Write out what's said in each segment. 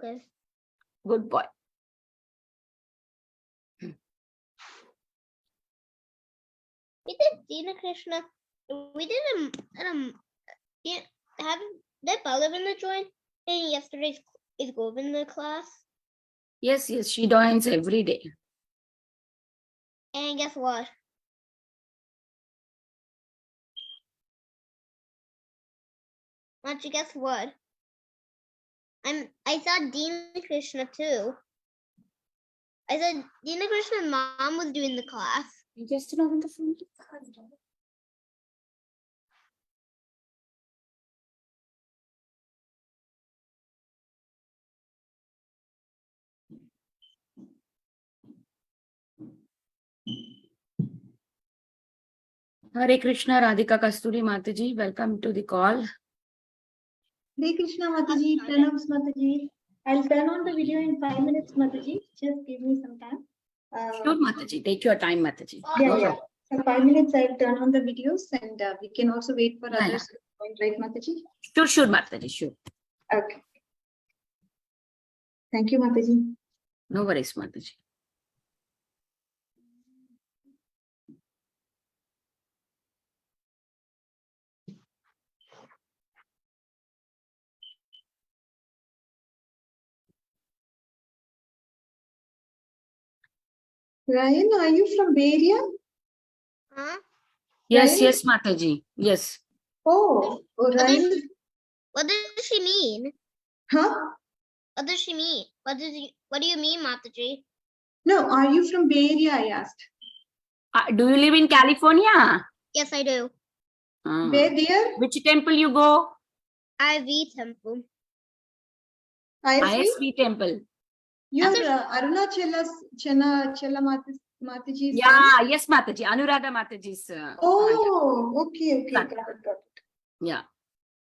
Okay. Good boy. We did Dina Krishna. We did have did Balavinda join in yesterday's is Govinda class? Yes, she joins every day. And guess what? Mataji, guess what? I saw Dina Krishna too. I said Dina Krishna's mom was doing the class. You just know on the phone. Hare Krishna, Radhika Kasturi Mataji, welcome to the call. Hare Krishna Mataji, pranams Mataji. I'll turn on the video in 5 minutes Mataji. Just give me some time. Sure, Mataji. Take your time, Mataji. Yeah. So 5 minutes I'll turn on the videos and we can also wait for others to join, right Mataji? Sure, Mataji, sure. Okay. Thank you Mataji. No worries, Mataji. Ryan, are you from Bay Area? Huh? Yes, Ryan? yes, Mataji. Yes. Oh, Ryan. What does she mean? Huh? What does she mean? What do you mean, Mataji? No, are you from Bay Area? I asked. Do you live in California? Yes, I do. Where dear? Which temple you go? IV temple. ISV temple. You're Arunachala Mataji's Yeah, yes, Mataji. Anuradha Mataji's. Oh, okay. Son. Got it. Yeah.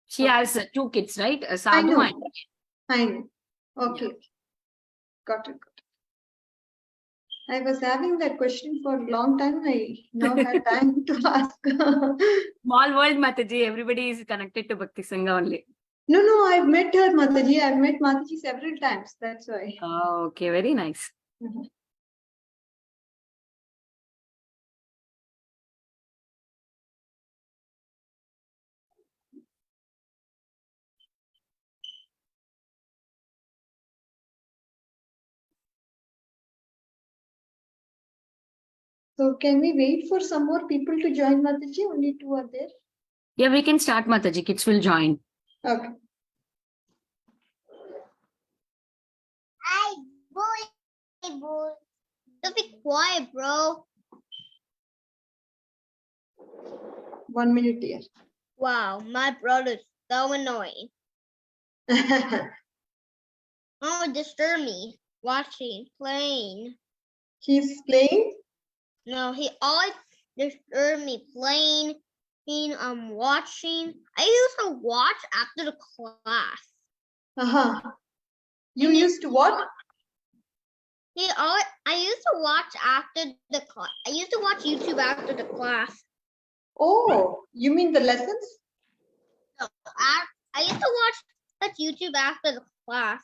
She has 2 kids, right? Sadhu and... I know. Okay. Yeah. Got it. I was having that question for a long time. I now had time to ask. Small world, Mataji. Everybody is connected to Bhakti Sangha only. No, I've met her, Mataji. I've met Mataji several times. That's why. Oh, okay. Very nice. So can we wait for some more people to join Mataji? Only 2 are there. Yeah, we can start, Mataji. Kids will join. Okay. Boy. Just be quiet, bro. 1 minute, dear. Wow, my brother's so annoying. Oh, disturb me. Watching, playing. He's playing? No, he always disturb me playing. Watching. I used to watch after the class. You used to what? I used to watch after the class. I used to watch YouTube after the class. Oh, you mean the lessons? So I used to watch YouTube after the class.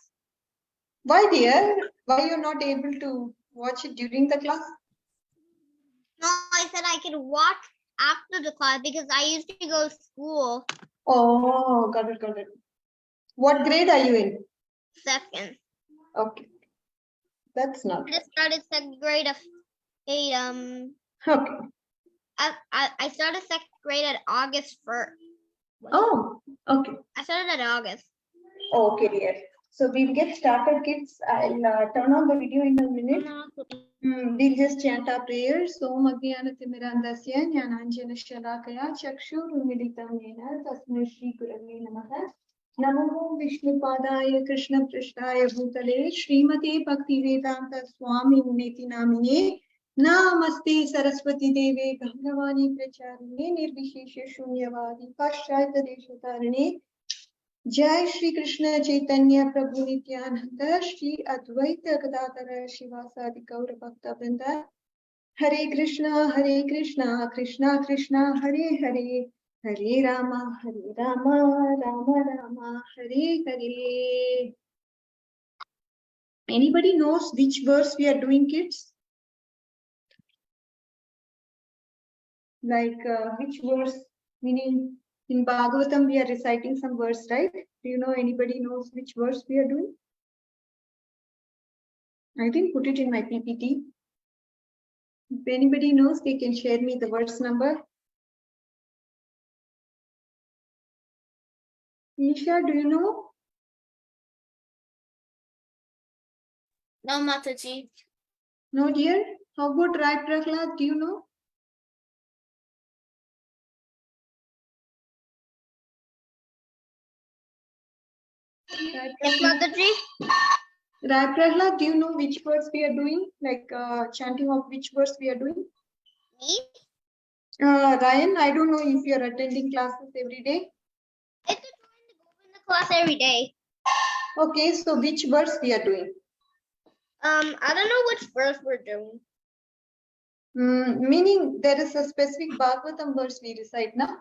Why, dear? Why you're not able to watch it during the class? No, I said I could watch after the class because I used to go to school. Oh, got it. What grade are you in? 2nd. Okay. That's not. I just started 2nd grade of Okay. I started 2nd grade at August 1st. Oh, okay. I started at August. Okay, dear. So we'll get started, kids. I'll turn on the video in a minute. We'll just chant our prayers. Om Agyanatimirandasya Jnananjana Shalakaya Chakshurumilitam Yena Tasmai Shri Gurave Namaha. Namo Vishnupadaya Krishna Prishtaya Bhutale Srimate Bhaktivedanta Swami Niti Namine Namaste Saraswati Deve Bhagavani Pracharine Nirvishesha Shunyavadi Pashyata Deshatarane Jai Shri Krishna Chaitanya Prabhu Nityananda Shri Advaita Gadadhara Shivasadi Gaura Bhakta Vrinda Hare Krishna Krishna Krishna Hare Hare Hare Rama Rama Rama Hare Hare. Anybody knows which verse we are doing, kids? Like which verse? Meaning in Bhagavatam we are reciting some verse, right? Do you know anybody knows which verse we are doing? I didn't put it in my PPT. If anybody knows, they can share me the verse number. Nisha, do you know? No, Mataji. No, dear. How about Rai Prahlad? Do you know? Yes, Mataji. Rai Prahlad, do you know which verse we are doing? Like chanting of which verse we are doing? Me? Ryan, I don't know if you are attending classes every day. I could join to go in the class every day. Okay, so which verse we are doing? I don't know which verse we're doing. Meaning there is a specific Bhagavatam verse we recite now.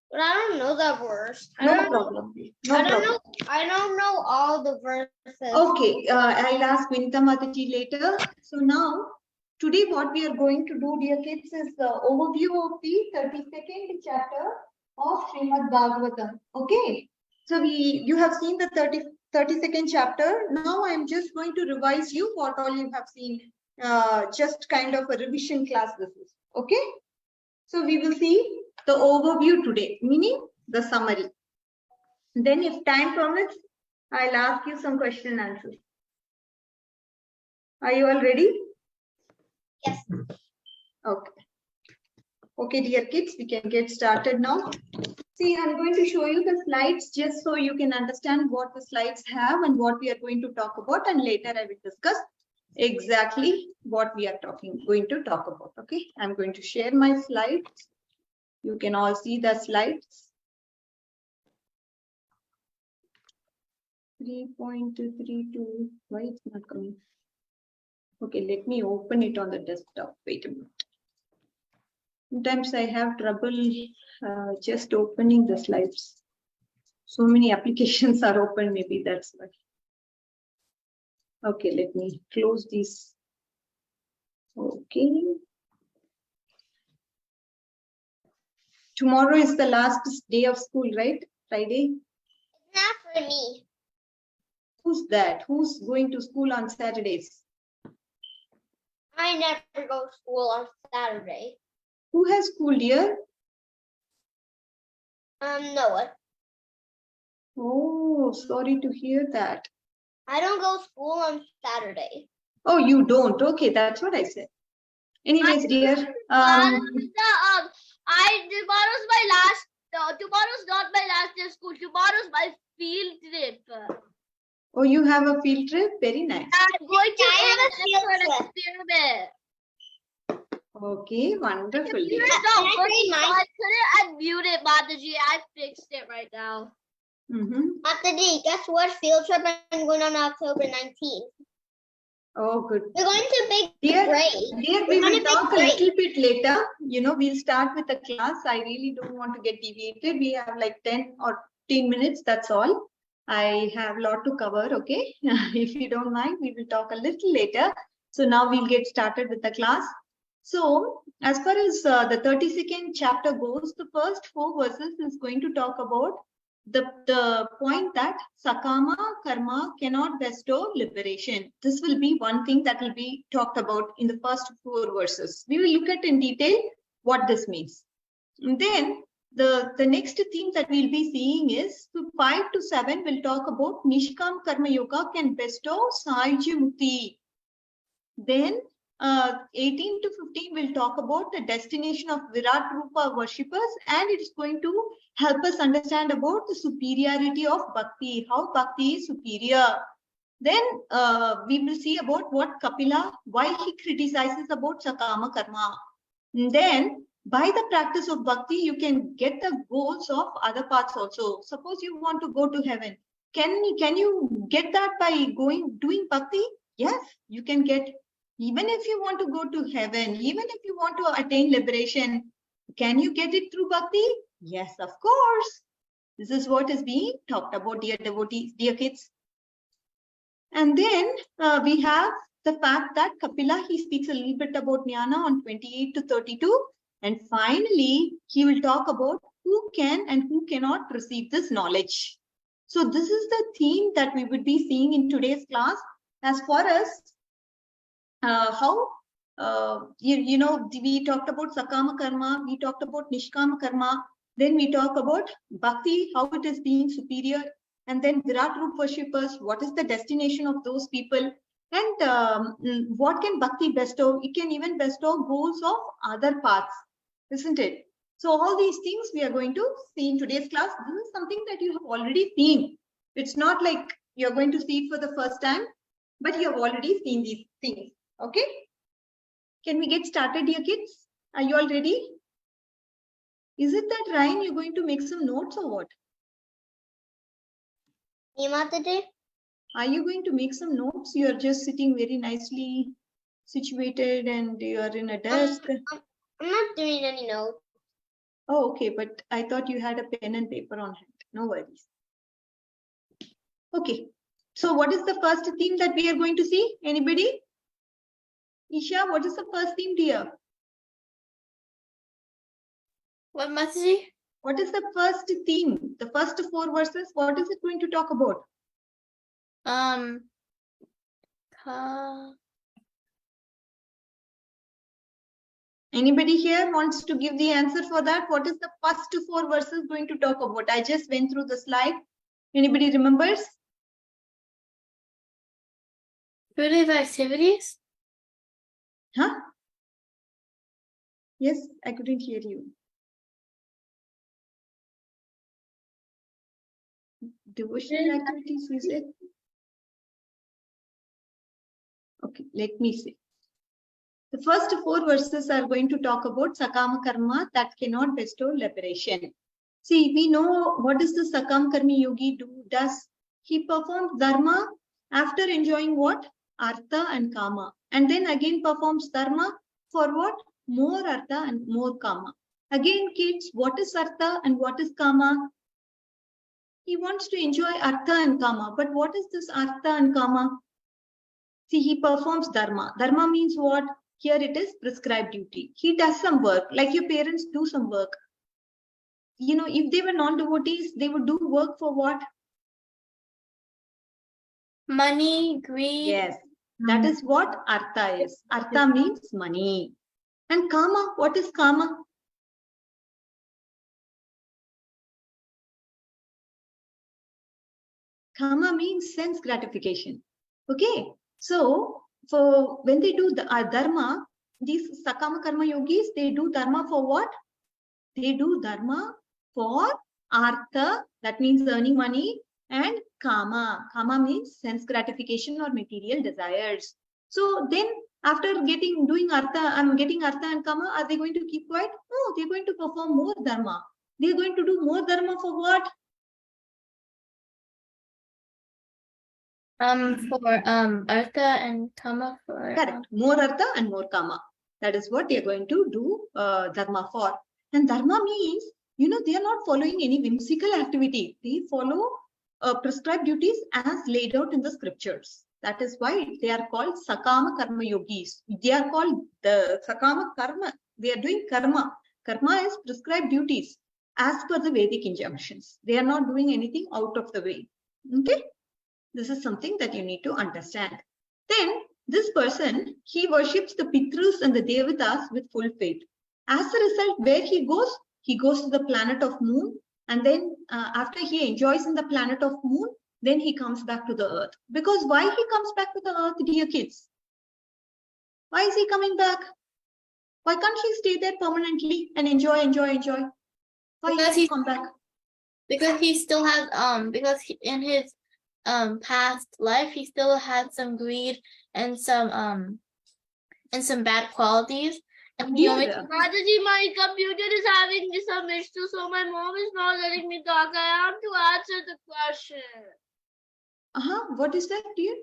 But I don't know that verse. No problem. I don't know all the verses. Okay, I'll ask Vinita Mataji later. So now, today what we are going to do, dear kids, is the overview of the 32nd chapter of Srimad Bhagavatam. Okay, so you have seen the 32nd chapter. Now I'm just going to revise you what all you have seen. Just kind of a revision class this is. Okay, so we will see the overview today, meaning the summary. Then if time permits, I'll ask you some question and answers. Are you all ready? Yes. Okay. Okay, dear kids, we can get started now. See, I'm going to show you the slides just so you can understand what the slides have and what we are going to talk about, and later I will discuss exactly what we are going to talk about. Okay, I'm going to share my slides. You can all see the slides. 3.32. Why it's not coming? Okay, let me open it on the desktop. Wait a minute. Sometimes I have trouble just opening the slides. So many applications are open, maybe that's why. Okay, let me close this. Okay. Tomorrow is the last day of school, right? Friday? Not for me. Who's that? Who's going to school on Saturdays? I never go to school on Saturday. Who has school, dear? Noah. Oh, sorry to hear that. I don't go to school on Saturday. Oh, you don't? Okay, that's what I said. Anyways, dear. Tomorrow's my last. Tomorrow's not my last day of school. Tomorrow's my field trip. Oh, you have a field trip? Very nice. I'm going to an experiment. Okay, wonderful. Dear. I couldn't unmute it, Mataji. I fixed it right now. Mataji, guess what field trip I'm going on October 19th? Oh, good. We're going to Big Dear, we will talk a Break. little bit later. You know, we'll start with the class. I really don't want to get deviated. We have like 10 or 15 minutes. That's all. I have a lot to cover. Okay. If you don't mind, we will talk a little later. So now we'll get started with the class. So as far as the 32nd chapter goes, the first 4 verses is going to talk about the point that sakama karma cannot bestow liberation. This will be one thing that will be talked about in the first 4 verses. We will look at in detail what this means. And then the next theme that we'll be seeing is 5 to 7 will talk about Nishkam Karma Yoga can bestow Sahajya Mukti. Then 18 to 15 will talk about the destination of Virat Rupa worshippers, and it is going to help us understand about the superiority of Bhakti, how Bhakti is superior. Then we will see about what Kapila, why he criticizes about Sakama Karma. And then by the practice of Bhakti, you can get the goals of other paths also. Suppose you want to go to heaven. Can you get that by doing Bhakti? Yes, you can get. Even if you want to go to heaven, even if you want to attain liberation, can you get it through Bhakti? Yes, of course. This is what is being talked about, dear devotees, dear kids. And then we have the fact that Kapila, he speaks a little bit about jnana on 28 to 32. And finally, he will talk about who can and who cannot receive this knowledge. So this is the theme that we would be seeing in today's class. As far as how, we talked about Sakama Karma, we talked about Nishkama Karma, then we talk about Bhakti, how it is being superior, and then Virat Roop worshippers, what is the destination of those people, and what can Bhakti bestow? It can even bestow goals of other paths, isn't it? So all these things we are going to see in today's class. This is something that you have already seen. It's not like you're going to see it for the first time, but you have already seen these things. Okay? Can we get started, dear kids? Are you all ready? Is it that, Ryan, you're going to make some notes or what? Mataji? Are you going to make some notes? You are just sitting very nicely situated and you are in a desk. I'm not doing any notes. Oh, okay. But I thought you had a pen and paper on hand. No worries. Okay. So what is the first theme that we are going to see? Anybody? Isha, what is the first theme, dear? What, Mataji? What is the first theme? The first 4 verses, what is it going to talk about? Anybody here wants to give the answer for that? What is the first 4 verses going to talk about? I just went through the slide. Anybody remembers? Creative activities? Huh? Yes, I couldn't hear you. Devotional activities, you said? Okay, let me see. The first 4 verses are going to talk about Sakama Karma that cannot bestow liberation. See, we know what is the Sakam Karmi Yogi does. He performs Dharma after enjoying what? Artha and Kama. And then again performs Dharma for what? More Artha and more Kama. Again, kids, what is Artha and what is Kama? He wants to enjoy Artha and Kama. But what is this Artha and Kama? See, he performs Dharma. Dharma means what? Here it is prescribed duty. He does some work, like your parents do some work. You know, if they were non-devotees, they would do work for what? Money, greed. Yes, that is what Artha is. Artha means money. And Kama, what is Kama? Kama means sense gratification. Okay, so for when they do the Dharma, these Sakama Karma Yogis, they do Dharma for what? They do Dharma for Artha, that means earning money, and Kama. Kama means sense gratification or material desires. So then after doing Artha, getting Artha and Kama, are they going to keep quiet? No, they're going to perform more Dharma. They're going to do more Dharma for what? For Artha and Kama for Correct. More Artha and more Kama. That is what they are going to do Dharma for. And Dharma means, you know, they are not following any whimsical activity. They follow prescribed duties as laid out in the scriptures. That is why they are called Sakama Karma Yogis. They are called the Sakama Karma. They are doing Karma. Karma is prescribed duties as per the Vedic injunctions. They are not doing anything out of the way. Okay? This is something that you need to understand. Then this person, he worships the Pitrus and the Devatas with full faith. As a result, where he goes to the planet of Moon, and then after he enjoys in the planet of Moon, then he comes back to the earth. Because why he comes back to the earth, dear kids? Why is he coming back? Why can't he stay there permanently and enjoy? Why does he come back? Because he still has in his past life he still had some greed and some bad qualities. And Mataji, my computer is having some issue, so my mom is not letting me talk. I have to answer the question. What is that, dear?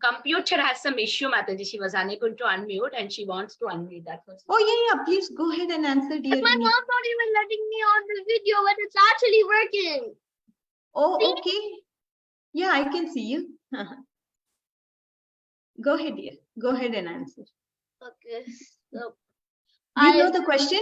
Computer has some issue, Mataji. She was unable to unmute and she wants to unmute that person. Oh, yeah. Please go ahead and answer, dear. But my mom's not even letting me on the video when it's actually working. Oh, okay. Yeah, I can see you. Go ahead, dear. Go ahead and answer. Okay. So You know the question?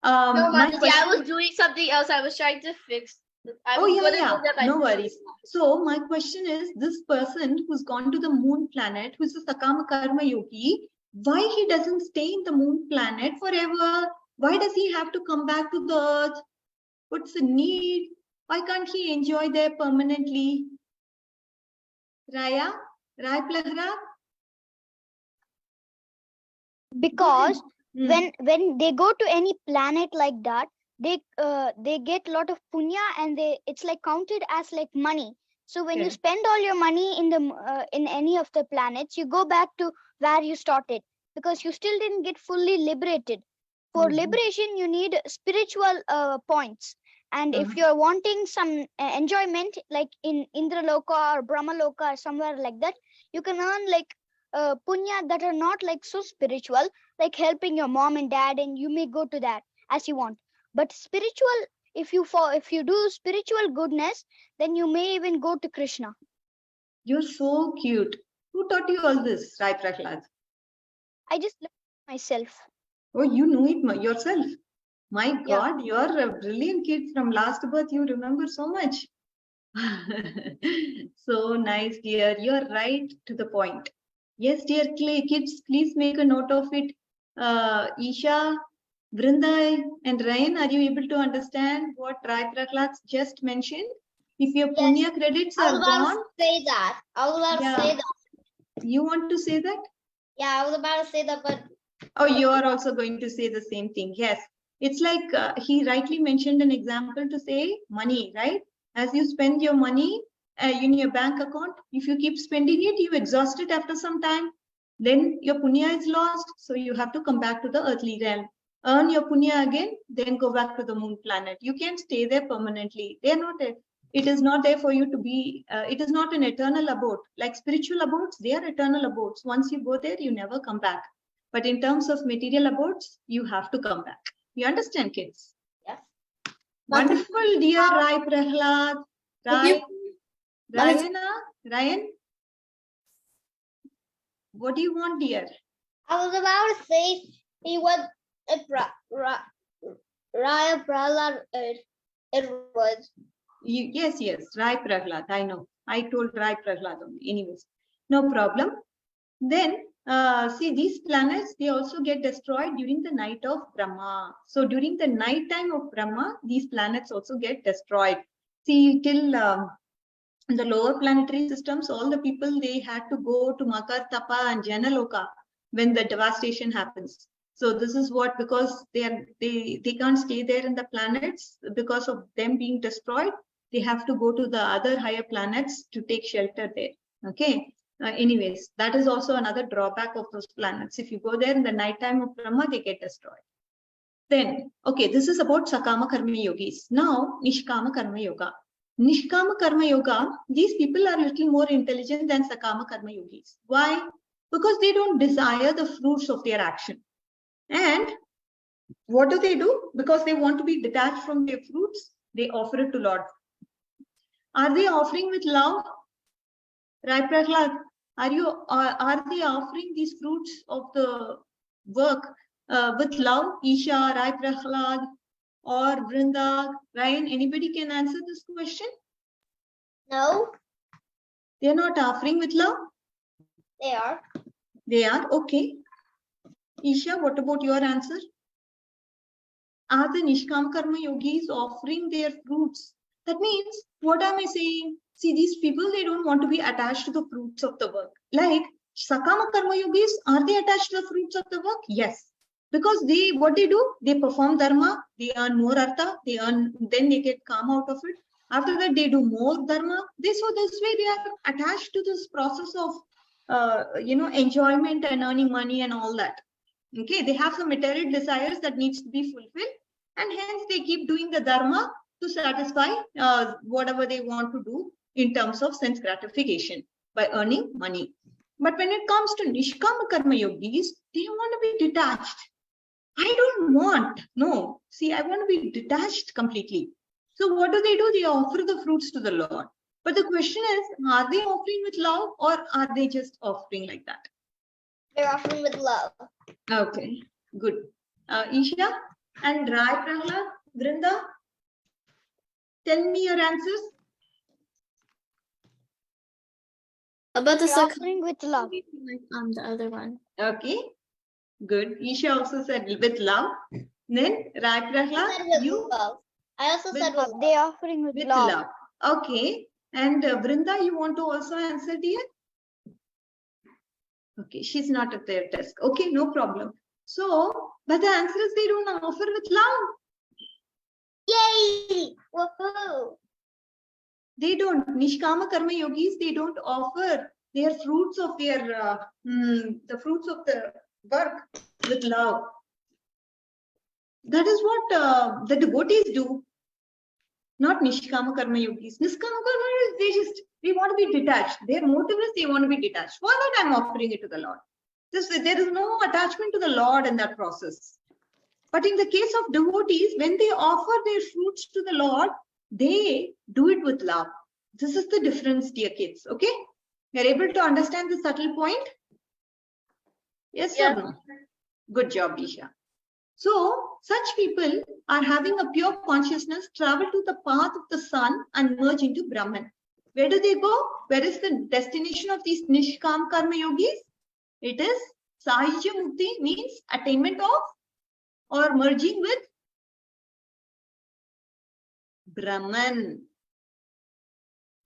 no, My Mataji, I question. was doing something else. I was trying to fix. I Oh, was yeah, gonna yeah. do that. I No forgot. worries. So my question is, this person who's gone to the moon planet, who's a Sakama Karma Yogi, why he doesn't stay in the moon planet forever? Why does he have to come back to the earth? What's the need? Why can't he enjoy there permanently? Raya? Rai Plahra? Because Hmm. when they go to any planet like that, they get a lot of punya, and it's like counted as like money. So when you Okay. spend all your money in in any of the planets, you go back to where you started, because you still didn't get fully liberated. For Mhm. liberation, you need spiritual points. And if Uh-huh. you're wanting some enjoyment, like in Indraloka or Brahmaloka or somewhere like that, you can earn like punya that are not like so spiritual, like helping your mom and dad, and you may go to that as you want. But spiritual, if you do spiritual goodness, then you may even go to Krishna. You're so cute. Who taught you all this, Rai Prahlad? I just learned myself. Oh, you know it yourself. My Yeah. God, you're a brilliant kid from last birth. You remember so much. So nice, dear. You're right to the point. Yes, dear kids, please make a note of it. Isha, Vrinda, and Ryan, are you able to understand what Rai Prahlad just mentioned? If your punya credits I are was about gone, to say that. I was about to yeah. say that. You want to say that? Yeah, I was about to say that, but Oh, you are also going to say the same thing. Yes. It's like he rightly mentioned an example to say money, right? As you spend your money in your bank account, if you keep spending it, you exhaust it after some time. Then your punya is lost. So you have to come back to the earthly realm. Earn your punya again, then go back to the moon planet. You can't stay there permanently. They are not there. It is not there for you to be, it is not an eternal abode. Like spiritual abodes, they are eternal abodes. Once you go there, you never come back. But in terms of material abodes, you have to come back. You understand, kids? yes. Wonderful, dear Rai Prahlad. Rai, Mataji, Ryan, what do you want, dear? I was about to say he was a Raya Prahlad. It was. Yes, Rai Prahlad. I know. I told Rai Prahlad only. Anyways, no problem. Then, see, these planets, they also get destroyed during the night of Brahma. So during the night time of Brahma, these planets also get destroyed. See, till the lower planetary systems, all the people, they had to go to Makar, Tapa and Janaloka when the devastation happens. So this is what, because they can't stay there in the planets because of them being destroyed, they have to go to the other higher planets to take shelter there. Okay. Anyways, that is also another drawback of those planets. If you go there in the nighttime of Brahma, they get destroyed. Then, okay, this is about Sakama Karma Yogis. Now, Nishkama Karma Yoga. Nishkama Karma Yoga, these people are a little more intelligent than Sakama Karma Yogis. Why? Because they don't desire the fruits of their action. And what do? Because they want to be detached from their fruits, they offer it to Lord. Are they offering with love? Rai Prahlad, are they offering these fruits of the work with love? Isha, Rai Prahlad, or Vrinda, Ryan, anybody can answer this question? No, They're not offering with love? they are. They are, okay. Isha, what about your answer? Are the Nishkam Karma yogis offering their fruits? That means, what am I saying? See, these people, they don't want to be attached to the fruits of the work. Like, Sakama Karma yogis, are they attached to the fruits of the work? Yes. Because what they do? They perform dharma, they earn more artha, then they get calm out of it. After that, they do more dharma. So this way, they are attached to this process of, enjoyment and earning money and all that. Okay, they have some material desires that needs to be fulfilled, and hence they keep doing the dharma to satisfy whatever they want to do in terms of sense gratification by earning money. But when it comes to Nishkama Karma Yogis, they want to be detached. I don't want, no. See, I want to be detached completely. So what do? They offer the fruits to the Lord. But the question is, are they offering with love or are they just offering like that? They're offering with love. Okay, good. Isha and Rai Prahlad, Vrinda, tell me your answers. About the They're second offering with love. the other one. Okay, good. Isha also said with love. Then Rai Prahlad, you love. I also said love. They're offering with, with love. love. Okay, and Vrinda, you want to also answer, dear? Okay, she's not at their desk. Okay, no problem. So, but the answer is they don't offer with love. Yay! Woohoo! They don't. Nishkama karma yogis, they don't offer their fruits of their, the fruits of the work with love. That is what the devotees do. Not Nishkama karma yogis. Nishkama karma yogis, they want to be detached. Their motive is they want to be detached. For that, I'm offering it to the Lord. There is no attachment to the Lord in that process. But in the case of devotees, when they offer their fruits to the Lord, they do it with love. This is the difference, dear kids. Okay? You're able to understand the subtle point? Yes or no? Good job, Isha. So, such people are having a pure consciousness, travel to the path of the sun and merge into Brahman. Where do they go? Where is the destination of these Nishkam Karma Yogis? It is Sahija Mukti, means attainment of or merging with Brahman.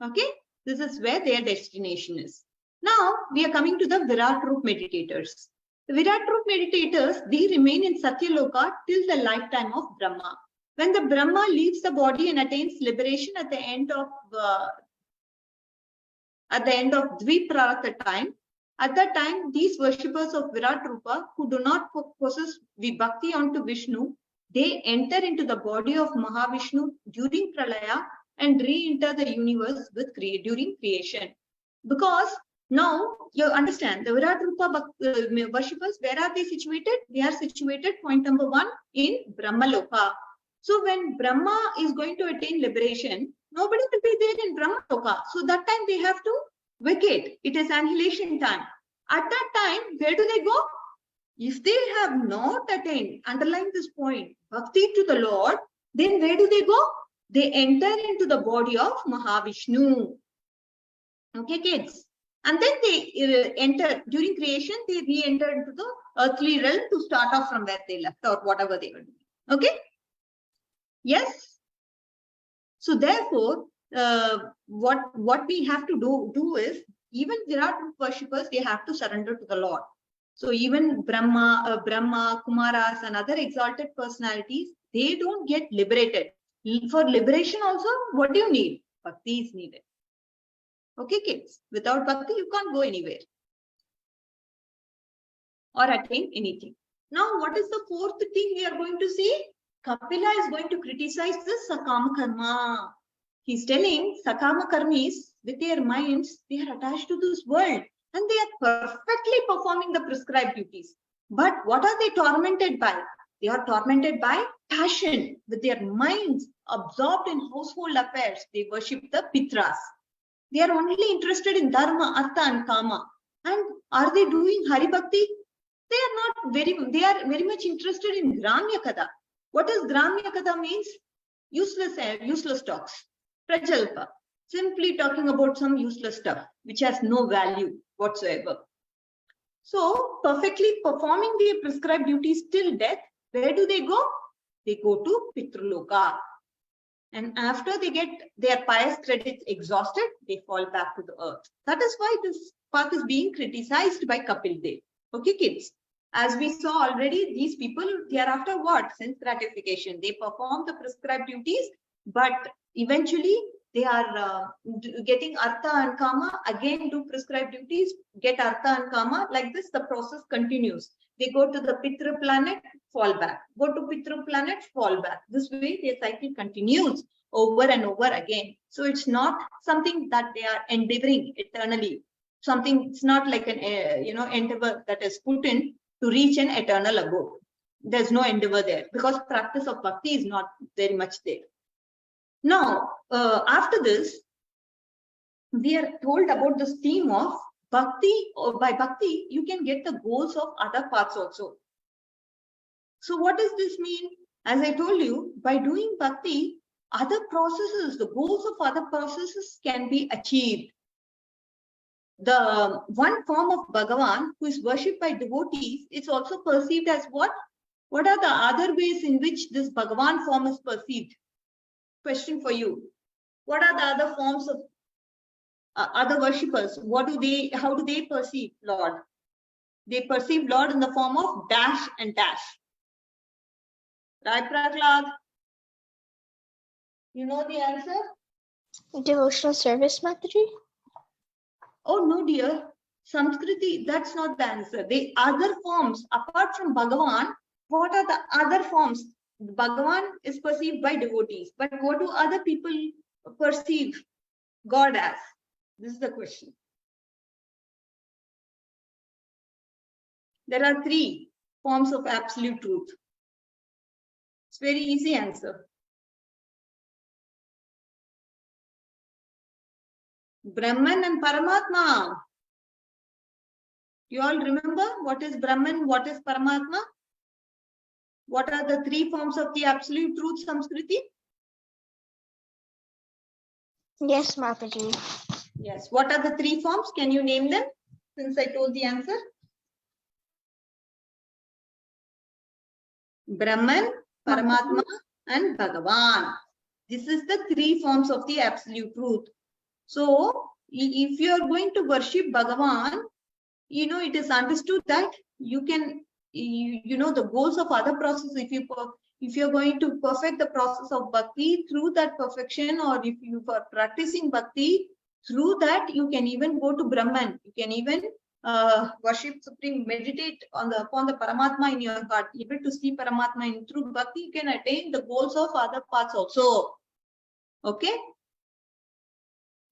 Okay, this is where their destination is. Now we are coming to the Virat Roop meditators. The Virat Roop meditators, they remain in Satyaloka till the lifetime of Brahma. When the Brahma leaves the body and attains liberation at the end of Dviprartha time, at that time, these worshippers of Virat Rupa who do not possess vibhakti onto Vishnu, they enter into the body of Mahavishnu during Pralaya and re-enter the universe during creation. Because now you understand the Virat Rupa worshippers, where are they situated? They are situated, point number 1, in Brahmaloka. So when Brahma is going to attain liberation, nobody will be there in Brahmaloka. So that time they have to vacate. It is annihilation time. At that time, where do they go? If they have not attained, underline this point, bhakti to the Lord, then where do they go? They enter into the body of Mahavishnu. Okay, kids. And then they enter, during creation, they re-enter into the earthly realm to start off from where they left or whatever they were doing. Okay? Yes? So therefore, what we have to do is, even Virat worshippers, they have to surrender to the Lord. So even Brahma, Kumaras and other exalted personalities, they don't get liberated. For liberation also, what do you need? Bhakti is needed. Okay, kids? Without Bhakti, you can't go anywhere or attain anything. Now, what is the fourth thing we are going to see? Kapila is going to criticize this Sakama Karma. He's telling Sakama Karmis, with their minds, they are attached to this world and they are perfectly performing the prescribed duties. But what are they tormented by? They are tormented by passion. With their minds absorbed in household affairs, they worship the Pitras. They are only interested in Dharma, Artha and Kama. And are they doing Hari Bhakti? They are very much interested in Gramya Kada. What does Gramya Kada means? Useless talks. Prajalpa. Simply talking about some useless stuff, which has no value whatsoever. So, perfectly performing their prescribed duties till death, where do they go? They go to Pitraloka. And after they get their pious credits exhausted, they fall back to the earth. That is why this path is being criticized by Kapil Dev. Okay, kids? As we saw already, these people, they are after what? Sense gratification. They perform the prescribed duties, but eventually they are getting Artha and Kama, again do prescribed duties, get Artha and Kama. Like this, the process continues. They go to the Pitra planet, fall back. Go to Pitra planet, fall back. This way, their cycle continues over and over again. So it's not something that they are endeavoring eternally. It's not like an endeavor that is put in to reach an eternal abode. There's no endeavor there because practice of bhakti is not very much there. Now, after this, we are told about this theme of bhakti, or by bhakti, you can get the goals of other paths also. So what does this mean? As I told you, by doing bhakti, other processes, the goals of other processes can be achieved. The one form of Bhagavan who is worshipped by devotees is also perceived as what? What are the other ways in which this Bhagavan form is perceived? Question for you. What are the other forms of other worshippers? How do they perceive Lord? They perceive Lord in the form of dash and dash. Right, Prahlad? You know the answer? Devotional service, Mataji. Oh, no, dear. Samskriti, that's not the answer. The other forms, apart from Bhagavan, what are the other forms? Bhagavan is perceived by devotees, but what do other people perceive God as? This is the question. There are 3 forms of absolute truth. It's very easy answer. Brahman and Paramatma. You all remember what is Brahman, what is Paramatma? What are the 3 forms of the absolute truth, Samskriti? Yes, Mataji. Yes. What are the 3 forms? Can you name them? Since I told the answer. Brahman, Paramatma, and Bhagavan. This is the 3 forms of the absolute truth. So, if you are going to worship Bhagavan, you know, it is understood that you can, you know, the goals of other processes, if you're going to perfect the process of bhakti through that perfection, or if you are practicing bhakti, through that you can even go to Brahman. You can even worship Supreme, meditate upon the Paramatma in your heart, able to see Paramatma, and through bhakti you can attain the goals of other paths also. Okay?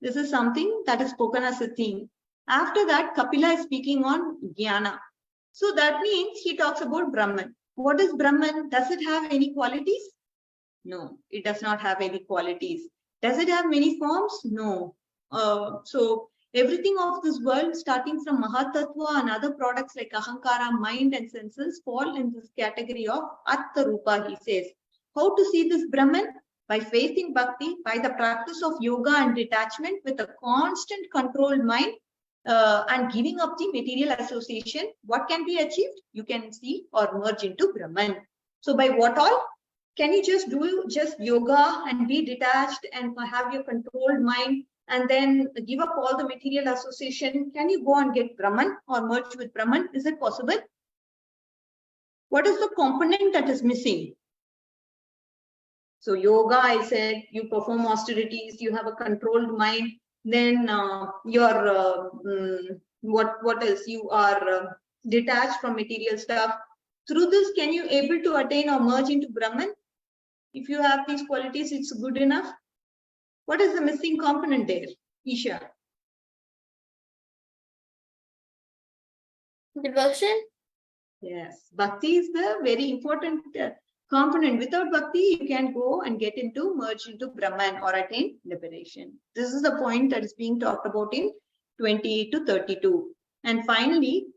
This is something that is spoken as a theme. After that, Kapila is speaking on Jnana. So that means he talks about Brahman. What is Brahman? Does it have any qualities? No, it does not have any qualities. Does it have many forms? No. So everything of this world, starting from Mahatattva and other products like Ahankara, mind and senses, fall in this category of Atta Rupa, he says. How to see this Brahman? By faith in bhakti, by the practice of yoga and detachment with a constant controlled mind, and giving up the material association, what can be achieved? You can see or merge into Brahman. So by what all? Can you just do just yoga and be detached and have your controlled mind and then give up all the material association? Can you go and get Brahman or merge with Brahman? Is it possible? What is the component that is missing? So yoga, I said, you perform austerities, you have a controlled mind, then what else? You are detached from material stuff. Through this, can you able to attain or merge into Brahman? If you have these qualities, it's good enough. What is the missing component there, Isha? Devotion? Yes, bhakti is the very important component. Without bhakti, you can go and merge into Brahman or attain liberation. This is the point that is being talked about in 28 to 32. And finally,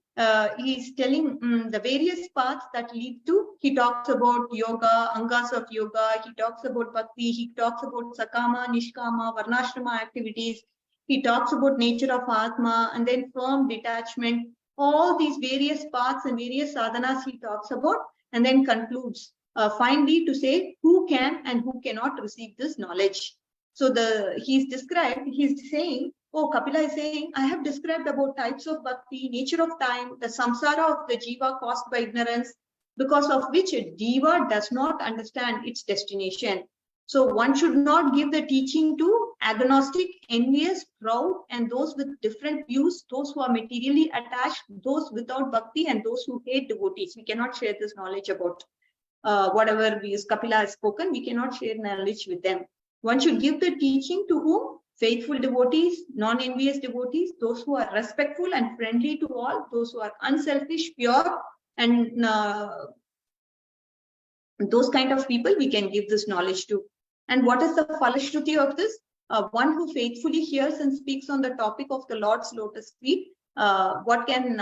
he is telling the various paths that lead to, he talks about yoga, angas of yoga, he talks about bhakti, he talks about sakama, nishkama, varnashrama activities, he talks about nature of atma, and then firm detachment. All these various paths and various sadhanas he talks about, and then concludes finally to say who can and who cannot receive this knowledge. So he's saying, oh, Kapila is saying, I have described about types of bhakti, nature of time, the samsara of the jiva caused by ignorance, because of which a jiva does not understand its destination. So one should not give the teaching to agnostic, envious, proud, and those with different views, those who are materially attached, those without bhakti, and those who hate devotees. We cannot share this knowledge about whatever Kapila has spoken. We cannot share knowledge with them. One should give the teaching to whom? Faithful devotees, non-envious devotees, those who are respectful and friendly to all, those who are unselfish, pure, and those kind of people we can give this knowledge to. And what is the falashruti of this? one who faithfully hears and speaks on the topic of the Lord's lotus feet, what can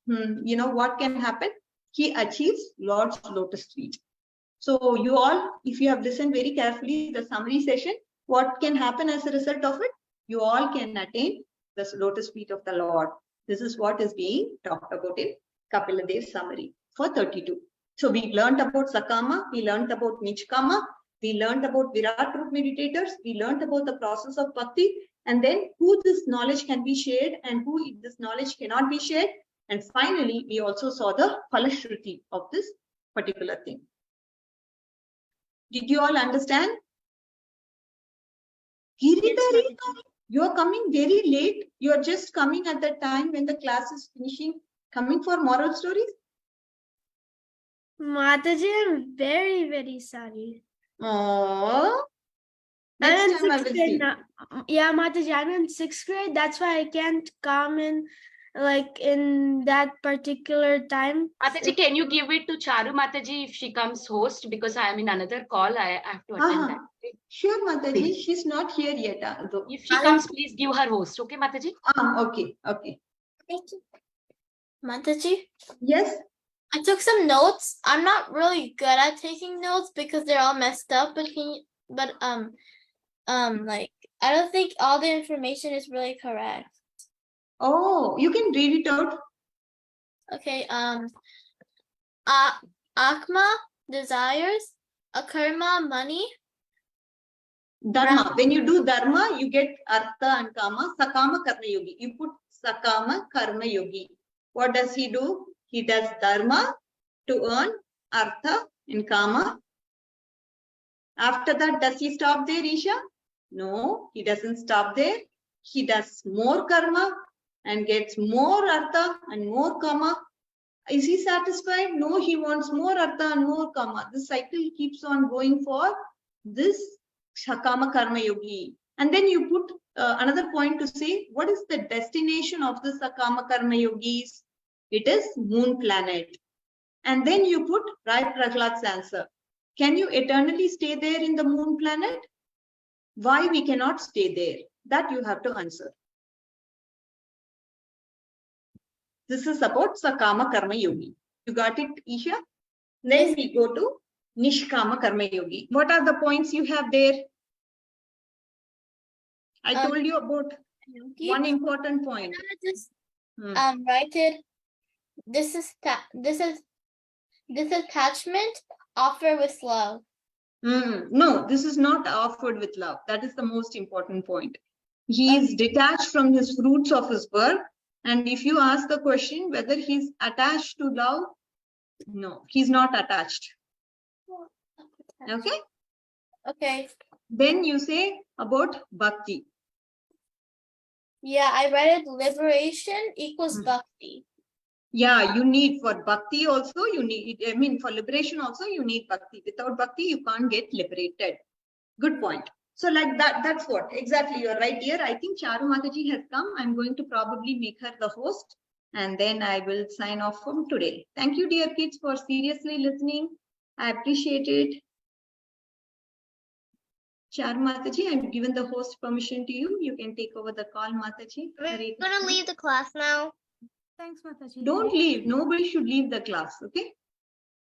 what can happen? He achieves Lord's lotus feet. So you all, if you have listened very carefully the summary session, what can happen as a result of it? You all can attain the lotus feet of the Lord. This is what is being talked about in Kapila Dev's summary for 32. So we learned about Sakama, we learned about Nishkama, we learned about Virat Root meditators, we learned about the process of Bhakti, and then who this knowledge can be shared and who this knowledge cannot be shared. And finally, we also saw the Falashruti of this particular thing. Did you all understand? Giridhari, you are coming very late. You are just coming at the time when the class is finishing, coming for moral stories. Mataji, I'm very, very sorry. Oh, I'm next in time I will sixth grade see. now. Yeah, Mataji, I'm in sixth grade. That's why I can't come in like in that particular time. Mataji, can you give it to Charu Mataji if she comes host? Because I am in another call. I have to attend that. Sure, Mataji. She's not here yet. Though. If she comes, please give her host. Okay, Mataji? Okay. Thank you. Mataji, Yes. I took some notes. I'm not really good at taking notes because they're all messed up, but like I don't think all the information is really correct. Oh, you can read it out. Okay, Akma, desires, Akarma, money. Dharma. When you do dharma, you get artha and kama. Sakama karma yogi. You put sakama karma yogi. What does he do? He does dharma to earn artha and kama. After that, does he stop there, Isha? No, he doesn't stop there. He does more karma and gets more artha and more kama. Is he satisfied? No, he wants more artha and more kama. This cycle keeps on going for this Sakama Karma Yogi. And then you put another point to say, what is the destination of the Sakama Karma Yogis? It is moon planet. And then you put Rai Prahlad's answer. Can you eternally stay there in the moon planet? Why we cannot stay there? That you have to answer. This is about Sakama Karma Yogi. You got it, Isha? Then we go to Nishkama Karma Yogi. What are the points you have there? I told you about one important point. Just write it. This attachment offer with love. No, this is not offered with love. That is the most important point. He is detached from his fruits of his birth. And if you ask the question whether he's attached to love, no, he's not attached. Okay? Okay. Then you say about bhakti. Yeah, I read it. Liberation equals bhakti. Yeah, you need for bhakti also, you need, I mean, for liberation also, you need bhakti. Without bhakti, you can't get liberated. Good point. So like that's what exactly you're right here. I think Charu Mataji has come. I'm going to probably make her the host and then I will sign off from today. Thank you, dear kids, for seriously listening. I appreciate it. Charu Mataji, I've given the host permission to you. You can take over the call, Mataji. We're going to leave the class now. Thanks, Mataji. Don't leave. Nobody should leave the class, okay?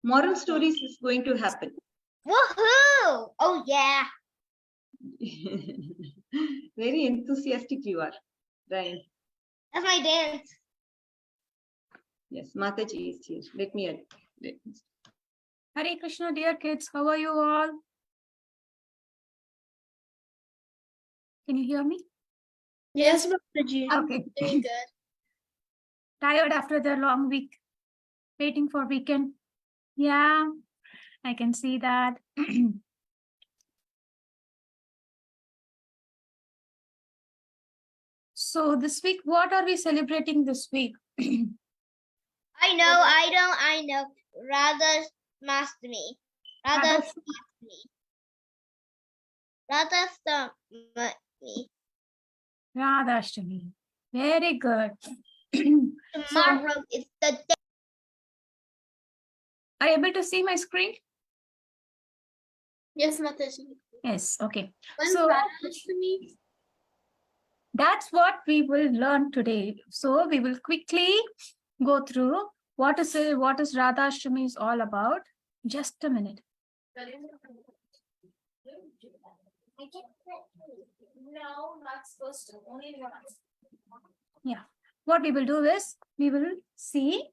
Moral stories is going to happen. Woohoo! Oh, yeah. Very enthusiastic you are, right? That's my dance. Yes, Mataji is here. Let me. Hare Krishna, dear kids. How are you all? Can you hear me? Yes, Mataji. Okay. Doing good. Tired after the long week, waiting for weekend. Yeah, I can see that. So this week, what are we celebrating this week? I know. Radhashtami. Radhashtami. Very good. Tomorrow is the day. Are you able to see my screen? Yes, Mataji. Yes, okay. When's So Radhashtami? that's what we will learn today. So we will quickly go through what is Radha Ashtami is all about. Just a minute. No, not supposed to. Only once. Yeah. What we will do is we will see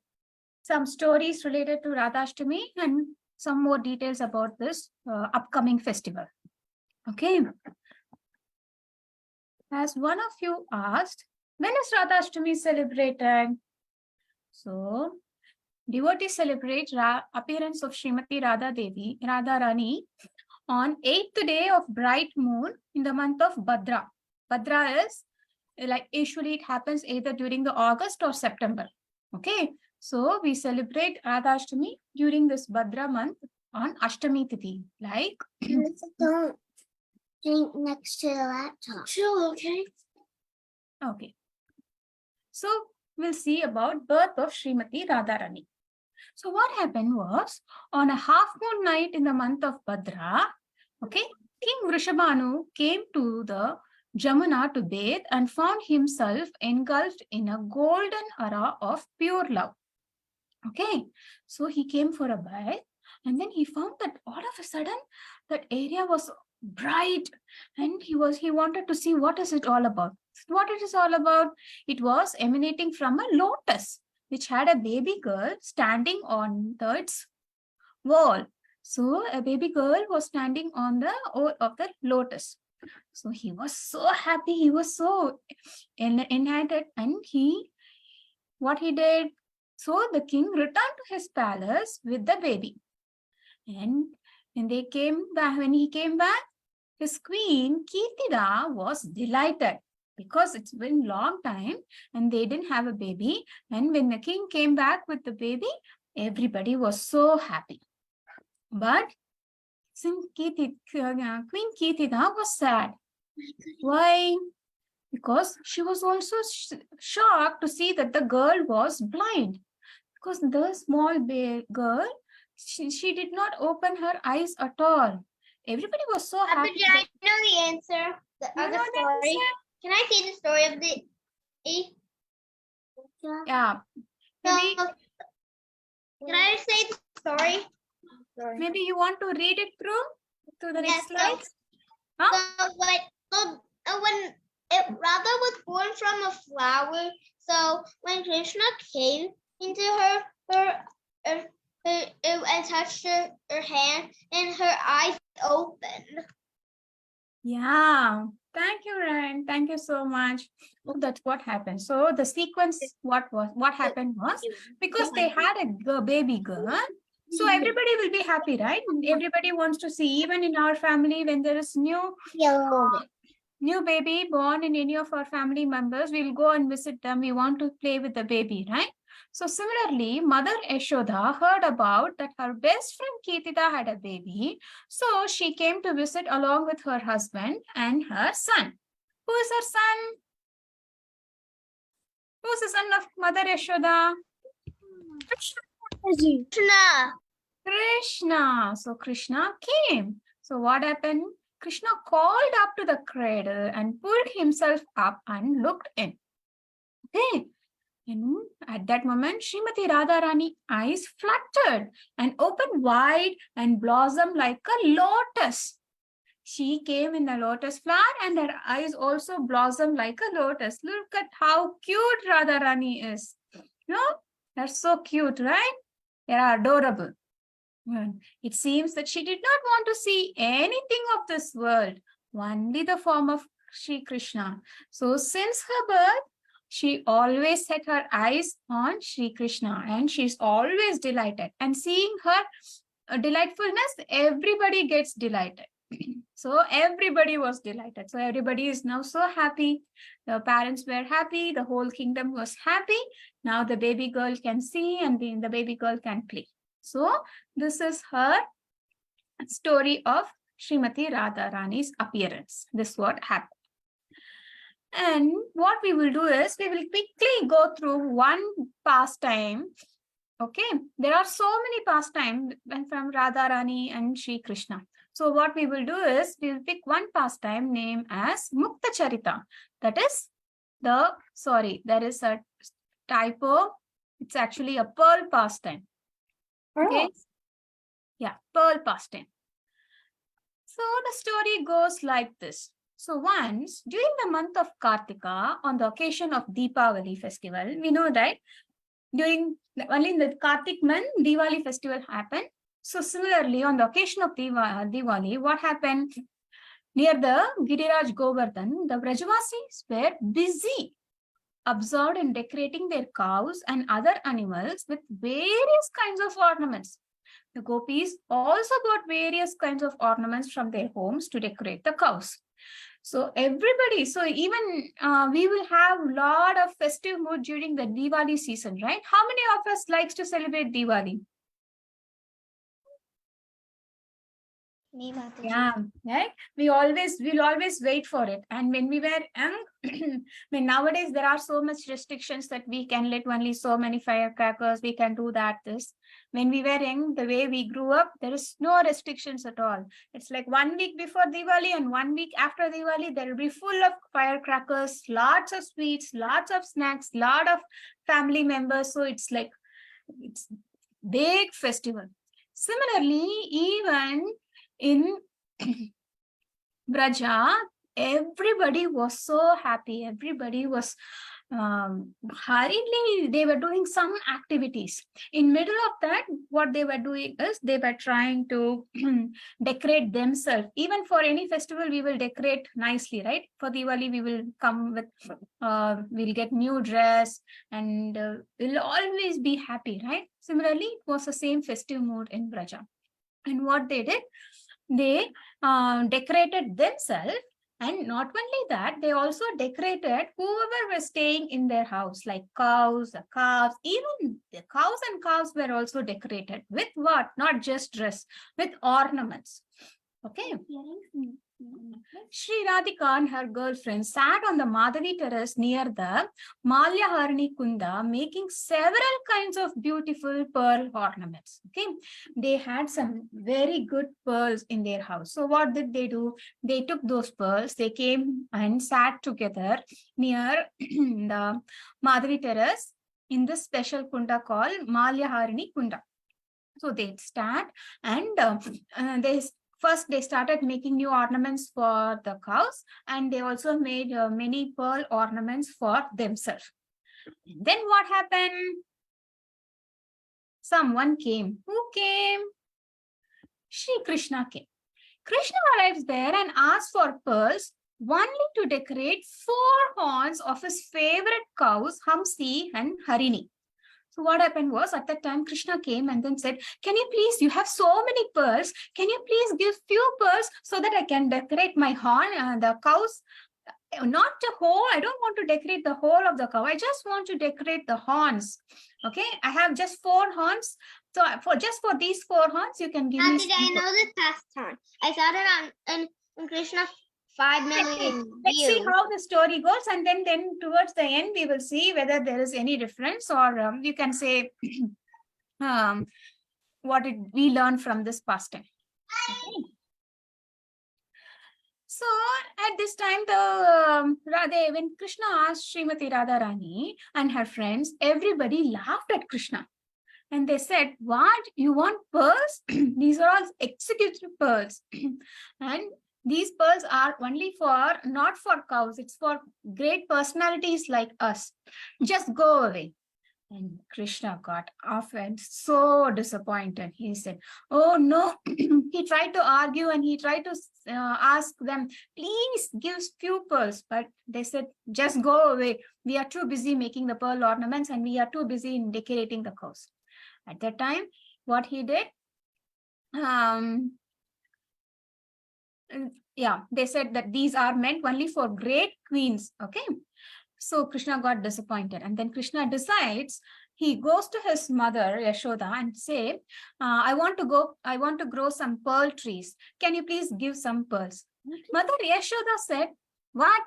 some stories related to Radha Ashtami and some more details about this upcoming festival. Okay. As one of you asked, when is Radha Ashtami celebrated? So, devotees celebrate appearance of Srimati Radha Devi, Radha Rani, on 8th day of bright moon in the month of Bhadra. Bhadra is like usually it happens either during the August or September. Okay, so we celebrate Radha Ashtami during this Bhadra month on Ashtami Tithi. Like, Don't drink next to the laptop. Chill, okay? okay. So we'll see about birth of Srimati Radharani. So what happened was on a half moon night in the month of Bhadra, okay, King Vrishabhanu came to the Jamuna to bathe and found himself engulfed in a golden aura of pure love. Okay, so he came for a bath and then he found that all of a sudden that area was bright and he wanted to see what is it all about. What it is all about? It was emanating from a lotus which had a baby girl standing on its wall. So a baby girl was standing on the of the lotus. So he was so happy. He was so enamored, and what he did. So the king returned to his palace with the baby, and when he came back, his queen Kirtida was delighted because it's been a long time and they didn't have a baby. And when the king came back with the baby, everybody was so happy. But Queen Kirtida was sad. Why? Because she was also shocked to see that the girl was blind. Because the small girl, she did not open her eyes at all. Everybody was so happy. I know the answer. The You other know the story. answer? Can I see the story of the Yeah. Maybe, Can I say the story? maybe you want to read it through the next Yes, slides? Huh? When Radha was born from a flower, so when Krishna came into her and touched her hand, and her eyes opened. Yeah. Thank you, Ryan. Thank you so much. That's what happened. So the sequence, what happened was because they had a baby girl. So everybody will be happy, right? Everybody wants to see, even in our family, when there is new baby born in any of our family members, we'll go and visit them. We want to play with the baby, right? So similarly, Mother Yashoda heard about that her best friend Kirtida had a baby. So she came to visit along with her husband and her son. Who is her son? Who is the son of Mother Yashoda? Krishna. So Krishna came. So what happened? Krishna called up to the cradle and pulled himself up and looked in. Okay. And at that moment, Srimati Radharani eyes fluttered and opened wide and blossomed like a lotus. She came in the lotus flower and her eyes also blossomed like a lotus. Look at how cute Radharani is. No? They're so cute, right? They are adorable. It seems that she did not want to see anything of this world, only the form of Sri Krishna. So since her birth, she always set her eyes on Sri Krishna and she's always delighted. And seeing her delightfulness, everybody gets delighted. So everybody was delighted. So everybody is now so happy. The parents were happy. The whole kingdom was happy. Now the baby girl can see and the baby girl can play. So this is her story of Srimati Radharani's appearance. This is what happened. And what we will do is we will quickly go through one pastime. Okay, there are so many pastimes from Radharani and Sri Krishna. So what we will do is we will pick one pastime named as Mukta Charita. That is there is a typo. It's actually a pearl pastime. Okay. Yeah, pearl pastime. So the story goes like this. So once during the month of Kartika, on the occasion of Deepavali festival, we know that only in the Kartik month, Diwali festival happened. So similarly, on the occasion of Diwali, what happened? Near the Giriraj Govardhan, the Vrajavasis were busy, absorbed in decorating their cows and other animals with various kinds of ornaments. The gopis also bought various kinds of ornaments from their homes to decorate the cows. So everybody, so even we will have a lot of festive mood during the Diwali season, right? How many of us likes to celebrate Diwali? Me, Mataji. Yeah, right. We'll always wait for it. And when we were young, I mean, nowadays there are so much restrictions that we can lit only so many firecrackers. We can do that. This when we were young, the way we grew up, there is no restrictions at all. It's like 1 week before Diwali and 1 week after Diwali, there will be full of firecrackers, lots of sweets, lots of snacks, lot of family members. So it's like it's big festival. Similarly, even in Braja, everybody was so happy. Everybody was hurriedly, they were doing some activities. In middle of that, what they were doing is they were trying to decorate themselves. Even for any festival, we will decorate nicely, right? For Diwali, we will come with, we'll get new dress and we'll always be happy, right? Similarly, it was the same festive mood in Braja. And what they did, they decorated themselves, and not only that, they also decorated whoever was staying in their house, like cows, the calves, even the cows and calves were also decorated with what? Not just dress, with ornaments. Okay. Sri Radhika and her girlfriend sat on the Madhavi terrace near the Malyaharani Kunda, making several kinds of beautiful pearl ornaments. Okay, they had some very good pearls in their house. So what did they do? They took those pearls, they came and sat together near the Madhavi terrace in this special kunda called Malyaharani Kunda. So they start and First, they started making new ornaments for the cows, and they also made many pearl ornaments for themselves. Then what happened? Someone came. Who came? Shri Krishna came. Krishna arrives there and asks for pearls only to decorate 4 horns of his favorite cows, Hamsi and Harini. So what happened was, at that time, Krishna came and then said, can you please, you have so many pearls, can you please give few pearls so that I can decorate my horn, the cows? Not the whole, I don't want to decorate the whole of the cow. I just want to decorate the horns. Okay, I have just 4 horns. So for these 4 horns, you can give me. I know this pastime. I saw it on Krishna 5 million Let's see views. how the story goes, and then towards the end we will see whether there is any difference, or you can say what did we learn from this pastime. Okay. So at this time, when Krishna asked Srimati Radharani and her friends, everybody laughed at Krishna. And they said, what? You want pearls? These are all executive pearls. And these pearls are only not for cows. It's for great personalities like us. Just go away. And Krishna got off and so disappointed. He said, oh no. He tried to argue and he tried to ask them, please give few pearls. But they said, just go away. We are too busy making the pearl ornaments and we are too busy in decorating the cows. At that time, what he did, they said that these are meant only for great queens. Okay. So Krishna got disappointed, and then Krishna decides, he goes to his mother Yashoda and say, I want to grow some pearl trees. Can you please give some pearls? Mother Yashoda said, what?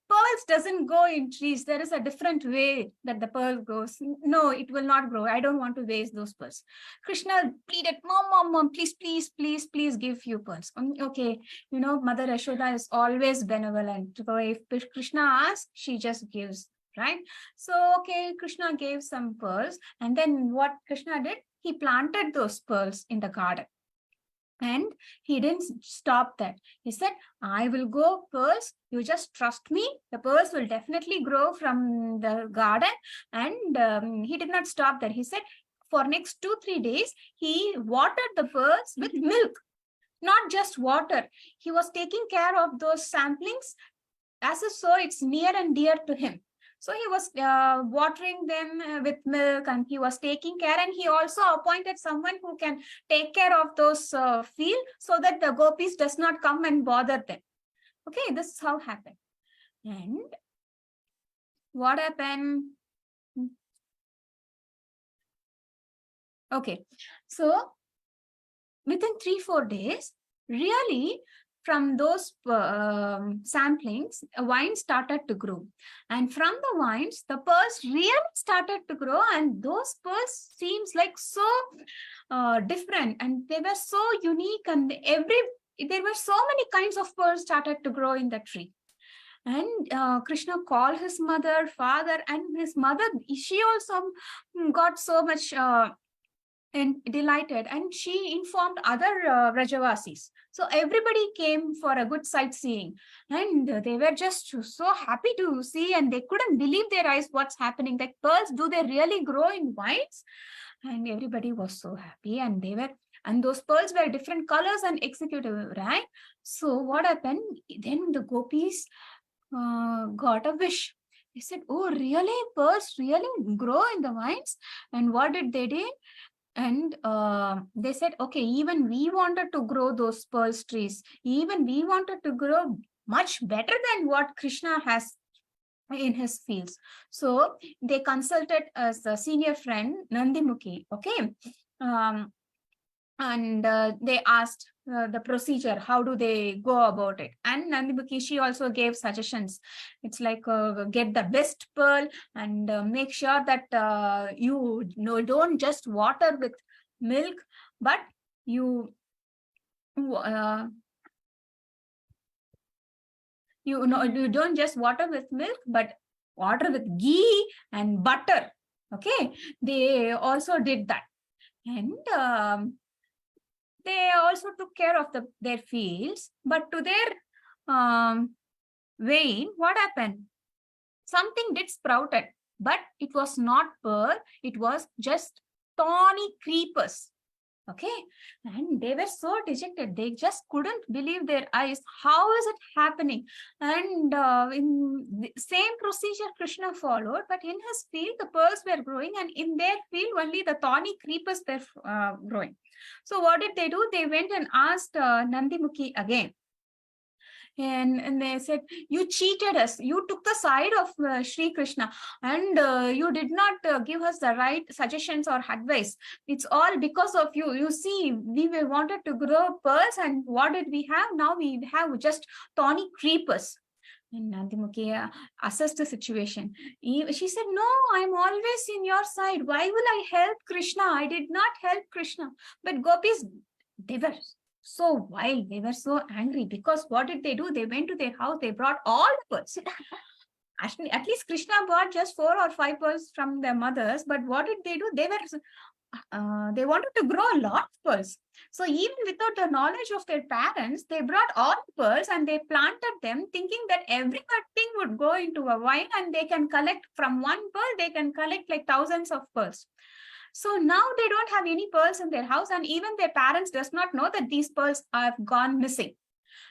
pearls doesn't go in trees. There is a different way that the pearl goes. No, it will not grow. I don't want to waste those pearls. Krishna pleaded, mom, please give few pearls. Okay, Mother Yashoda is always benevolent. So if Krishna asks, she just gives, right? So, okay, Krishna gave some pearls. And then what Krishna did? He planted those pearls in the garden. And he didn't stop that. He said, I will go pearls. You just trust me. The pearls will definitely grow from the garden. And he did not stop that. He said, for next 2-3 days, he watered the pearls with milk, not just water. He was taking care of those samplings as if so it's near and dear to him. So he was watering them with milk, and he was taking care, and he also appointed someone who can take care of those fields so that the gopis does not come and bother them. Okay, this is how it happened. And what happened? Okay, so within 3-4 days, really, from those samplings, a vine started to grow. And from the vines, the pearls really started to grow. And those pearls seems like so different. And they were so unique. And there were so many kinds of pearls started to grow in the tree. And Krishna called his mother, father, and his mother, she also got so much and delighted, and she informed other Rajavasis. So everybody came for a good sightseeing, and they were just so happy to see, and they couldn't believe their eyes what's happening. Like, pearls, do they really grow in vines? And everybody was so happy, and those pearls were different colors and executive, right? So what happened? Then the gopis got a wish. They said, oh, really? Pearls really grow in the vines? And what did they do? And they said, okay, even we wanted to grow those pearl trees. Even we wanted to grow much better than what Krishna has in his fields. So they consulted as a senior friend, Nandimukhi, okay? And they asked the procedure, how do they go about it? And Nandimukhi, she also gave suggestions. It's like get the best pearl, and make sure that you don't just water with milk, but you don't just water with milk, but water with ghee and butter. Okay, they also did that. And they also took care of their fields, but to their vein, what happened? Something did sprouted, but it was not pearl, it was just thorny creepers. Okay, and they were so dejected. They just couldn't believe their eyes. How is it happening? And in the same procedure Krishna followed, but in his field the pearls were growing, and in their field only the thorny creepers were growing. So what did they do? They went and asked Nandimukhi again. And they said, you cheated us. You took the side of Sri Krishna, and you did not give us the right suggestions or advice. It's all because of you. You see, we wanted to grow pearls, and what did we have? Now we have just thorny creepers. And Nandimukhi assessed the situation. She said, no, I'm always in your side. Why will I help Krishna? I did not help Krishna. But gopis, they were so wild, they were so angry, because what did they do? They went to their house, they brought all the pearls. Actually, at least Krishna brought just 4 or 5 pearls from their mothers, but what did they do? They wanted to grow a lot of pearls. So even without the knowledge of their parents, they brought all the pearls and they planted them, thinking that everything would go into a vine, and they can collect from one pearl, they can collect like thousands of pearls. So now they don't have any pearls in their house, and even their parents does not know that these pearls have gone missing.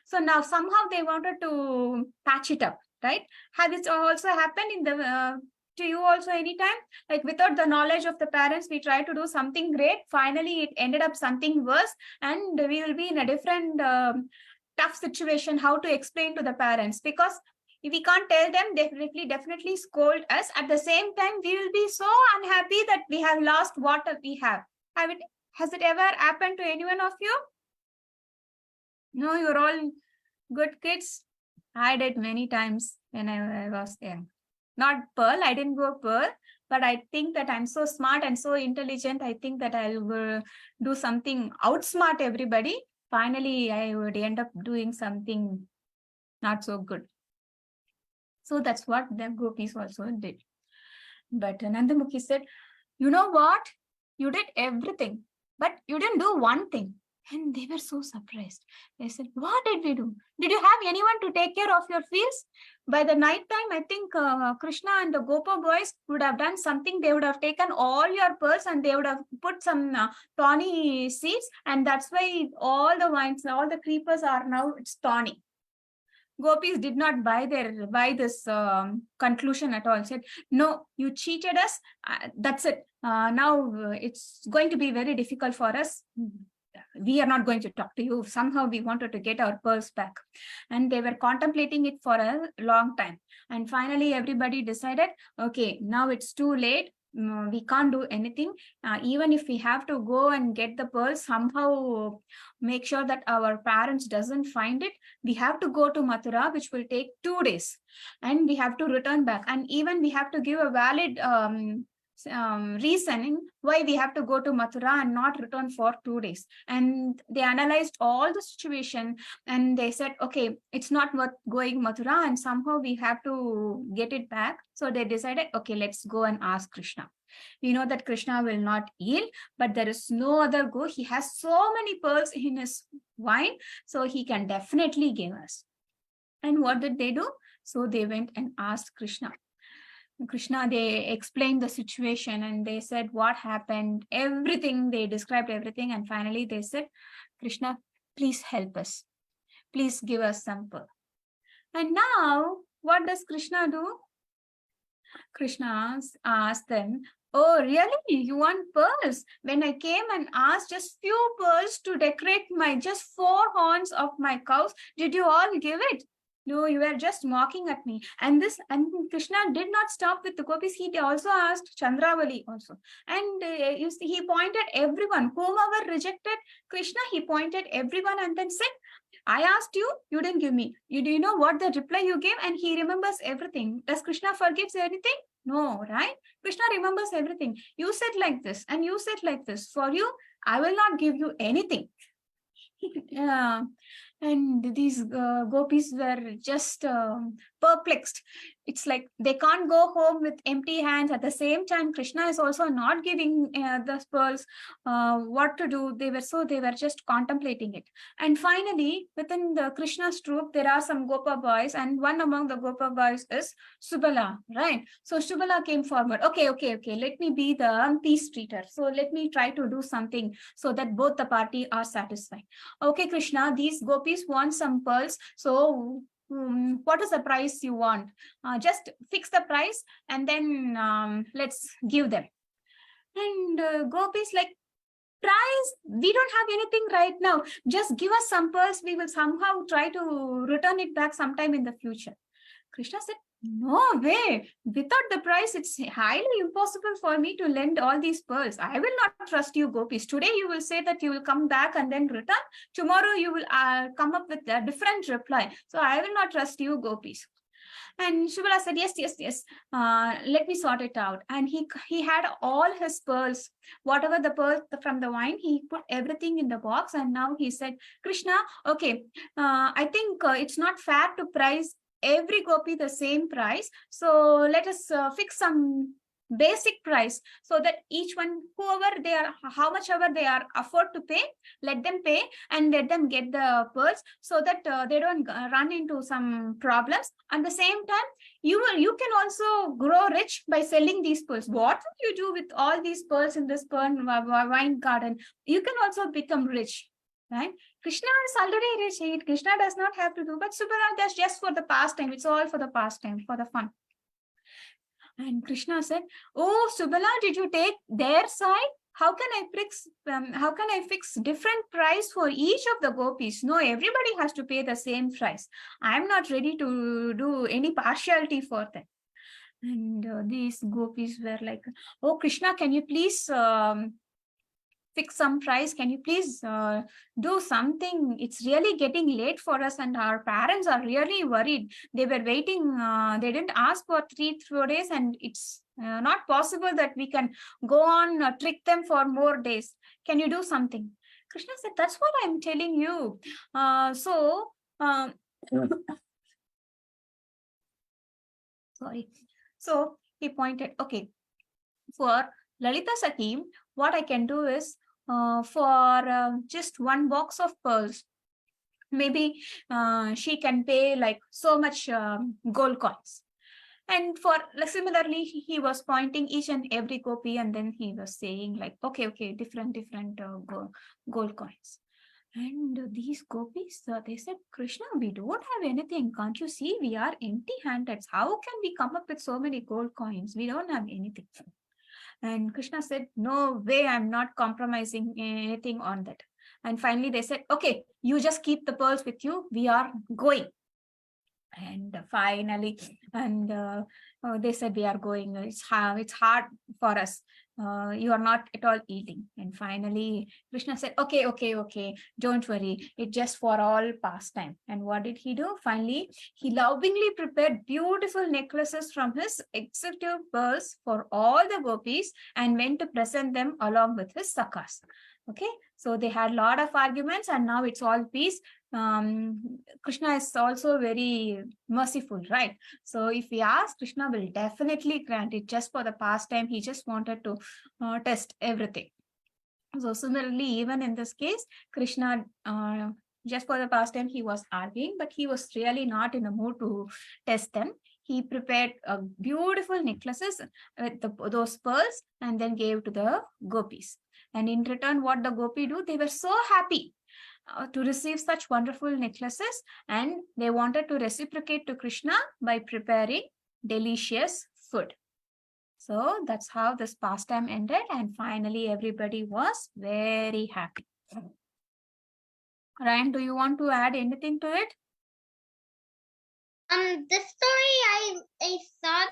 So now somehow they wanted to patch it up, right? Has it also happened in to you also anytime? Like, without the knowledge of the parents, we try to do something great. Finally, it ended up something worse, and we will be in a different tough situation. How to explain to the parents? Because if we can't tell them, they definitely scold us. At the same time, we will be so unhappy that we have lost what we have. Has it ever happened to any one of you? No, you're all good kids. I did many times when I was young. Not Pearl, I didn't go Pearl, but I think that I'm so smart and so intelligent. I think that I'll do something, outsmart everybody. Finally, I would end up doing something not so good. So that's what the gopis also did. But Nandamukhi said, you know what? You did everything, but you didn't do one thing. And they were so surprised. They said, what did we do? Did you have anyone to take care of your fields? By the night time, I think Krishna and the Gopa boys would have done something. They would have taken all your pearls and they would have put some tawny seeds. And that's why all the vines, all the creepers are now, it's tawny. Gopis did not buy this conclusion at all. Said, no, you cheated us. That's it. Now it's going to be very difficult for us. We are not going to talk to you. Somehow we wanted to get our pearls back. And they were contemplating it for a long time. And finally, everybody decided, okay, now it's too late. We can't do anything. Even if we have to go and get the pearls, somehow make sure that our parents doesn't find it. We have to go to Mathura, which will take 2 days. And we have to return back. And even we have to give a valid reasoning why we have to go to Mathura and not return for 2 days. And they analyzed all the situation and they said, okay, it's not worth going Mathura and somehow we have to get it back. So they decided, okay, let's go and ask Krishna. We know that Krishna will not yield, but there is no other go. He has so many pearls in his wine, so he can definitely give us. And what did they do? So they went and asked Krishna. Krishna, they explained the situation and they said what happened, everything, they described everything. And finally they said, Krishna, please help us. Please give us some pearl. And now what does Krishna do? Krishna asked them, oh, really? You want pearls? When I came and asked just few pearls to decorate my just 4 horns of my cows, did you all give it? No, you were just mocking at me. And Krishna did not stop with the gopis. He also asked Chandravali also. And you see, he pointed everyone, whomever rejected Krishna, he pointed everyone and then said, I asked you, you didn't give me. Do you know what the reply you gave? And he remembers everything. Does Krishna forgives anything? No, right? Krishna remembers everything. You said like this and you said like this. For you, I will not give you anything. And these gopis were just perplexed. It's like they can't go home with empty hands. At the same time, Krishna is also not giving the pearls. What to do? They were just contemplating it. And finally, within the Krishna's troop, there are some Gopa boys, and one among the Gopa boys is Subala, right? So Subala came forward. Okay, let me be the peace treater. So let me try to do something so that both the party are satisfied. Okay, Krishna, these gopis want some pearls. So what is the price you want? Just fix the price and then let's give them. And gopis like, price, we don't have anything right now. Just give us some pearls. We will somehow try to return it back sometime in the future. Krishna said, no way. Without the price, it's highly impossible for me to lend all these pearls. I will not trust you, gopis. Today you will say that you will come back and then return. Tomorrow you will come up with a different reply. So I will not trust you, gopis. And Subala said, yes. Let me sort it out. And he had all his pearls, whatever the pearls from the wine, he put everything in the box. And now he said, Krishna, okay, I think it's not fair to price every gopi the same price. So let us fix some basic price so that each one, whoever they are, how much ever they are afford to pay, let them pay and let them get the pearls so that they don't run into some problems. At the same time, you can also grow rich by selling these pearls. What will you do with all these pearls in this pearl wine garden? You can also become rich. Right? Krishna is already rich. Krishna does not have to do, but Subala, that's just for the pastime. It's all for the pastime, for the fun. And Krishna said, oh, Subala, did you take their side? How can I fix different price for each of the gopis? No, everybody has to pay the same price. I'm not ready to do any partiality for them. And these gopis were like, oh, Krishna, can you please fix some price. Can you please do something? It's really getting late for us, and our parents are really worried. They were waiting. They didn't ask for 3 4 days, and it's not possible that we can go on trick them for more days. Can you do something? Krishna said, that's what I'm telling you. Sorry. So he pointed, okay, for Lalita Saki, what I can do is for just one box of pearls, maybe she can pay like so much gold coins. And for like, similarly, he was pointing each and every gopi, and then he was saying like, okay, different gold coins. And these gopis, they said, Krishna, we don't have anything. Can't you see? We are empty-handed. How can we come up with so many gold coins? We don't have anything. And Krishna said, no way, I'm not compromising anything on that. And finally they said, okay, you just keep the pearls with you. We are going. And finally, they said, we are going. It's hard for us. You are not at all eating. And finally, Krishna said, okay, don't worry. It's just for all pastime. And what did he do? Finally, he lovingly prepared beautiful necklaces from his executive pearls for all the gopis and went to present them along with his sakhas. Okay, so they had a lot of arguments, and now it's all peace. Krishna is also very merciful, right? So if we ask, Krishna will definitely grant it. Just for the pastime, he just wanted to test everything. So similarly, even in this case, Krishna, just for the pastime, he was arguing, but he was really not in a mood to test them. He prepared beautiful necklaces with those pearls and then gave to the gopis. And in return, what the gopi do? They were so happy to receive such wonderful necklaces, and they wanted to reciprocate to Krishna by preparing delicious food. So that's how this pastime ended, and finally everybody was very happy. Ryan, do you want to add anything to it? This story I saw